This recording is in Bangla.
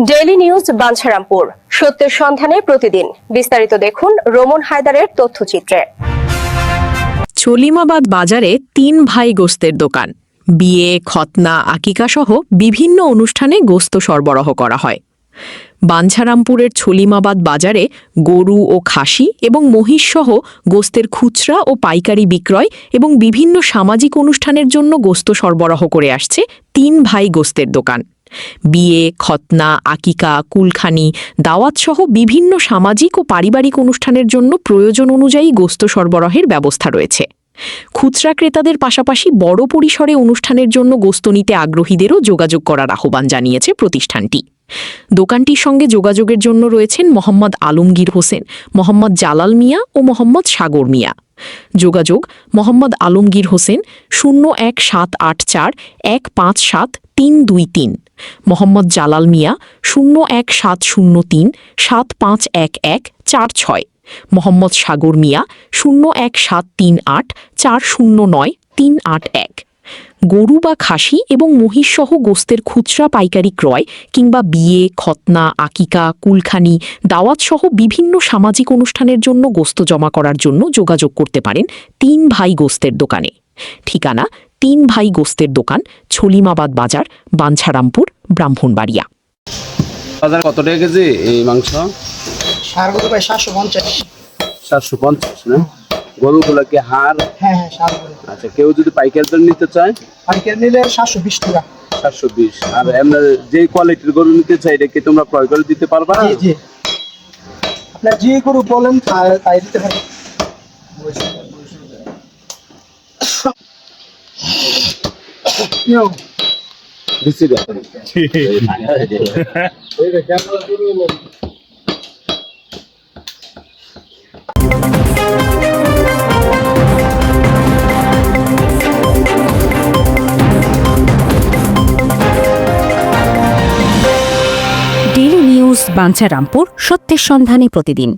ডেইলি নিউজ বাঞ্ছারামপুর, সত্যের সন্ধানে প্রতিদিন। বিস্তারিত দেখুন রোমন হায়দারের তথ্যচিত্রে। চলিমাবাদ বাজারে ৩ ভাই গোস্তের দোকান। বিয়ে, খতনা, আকিকা সহ বিভিন্ন অনুষ্ঠানে গোস্ত সরবরাহ করা হয়। বাঞ্ছারামপুরের চলিমাবাদ বাজারে গরু ও খাসি এবং মহিষ সহ গোস্তের খুচরা ও পাইকারি বিক্রয় এবং বিভিন্ন সামাজিক অনুষ্ঠানের জন্য গোস্ত সরবরাহ করে আসছে ৩ ভাই গোস্তের দোকান। বিয়ে, খতনা, আকিকা, কুলখানি, দাওয়াত সহ বিভিন্ন সামাজিক ও পারিবারিক অনুষ্ঠানের জন্য প্রয়োজন অনুযায়ী গোস্ত সরবরাহের ব্যবস্থা রয়েছে। খুচরা ক্রেতাদের পাশাপাশি বড় পরিসরে অনুষ্ঠানের জন্য গোস্ত নিতে আগ্রহীদেরও যোগাযোগ করার আহ্বান জানিয়েছে প্রতিষ্ঠানটি। দোকানটির সঙ্গে যোগাযোগের জন্য রয়েছেন মোহাম্মদ আলমগীর হোসেন, মোহাম্মদ জালাল মিয়া ও মোহাম্মদ সাগর মিয়া। যোগাযোগ: মোহাম্মদ আলমগীর হোসেন 01784 157 323, মোহাম্মদ জালাল মিয়া 01703 7511 46, মোহাম্মদ সাগর মিয়া 01738 409 381। গরু বা খাসি এবং মহিষ সহ গোস্তের খুচরা পাইকারি ক্রয় কিংবা বিয়ে, খতনা, আকিকা, কুলখানি, দাওয়াত সহ বিভিন্ন সামাজিক অনুষ্ঠানের জন্য গোস্ত জমা করার জন্য যোগাযোগ করতে পারেন ৩ ভাই গোস্তের দোকানে। ঠিকানা: ৩ ভাই গোস্তের দোকান, চলিমাবাদ বাজার, বাঞ্ছারামপুর, ব্রাহ্মণবাড়িয়া। বাজার কত টাকা কেজি এই মাংস? ষাঁড় গরু ভাই 750। 750 না? গরুগুলো কি হাড়? হ্যাঁ, ষাঁড় গরু। আচ্ছা, কেউ যদি পাইকারি দর নিতে চায়? পাইকারি নিলে 720 টাকা। 720। আর আমরা যে কোয়ালিটির গরু নিতে চাই এটা কি তোমরা ক্রয় করে দিতে পারবা? জি জি, আপনার যে গরু বলেন তাই দিতে পারি। দিছি রে। ডেইলি নিউজ বাঞ্ছারামপুর, সত্যের সন্ধানে প্রতিদিন।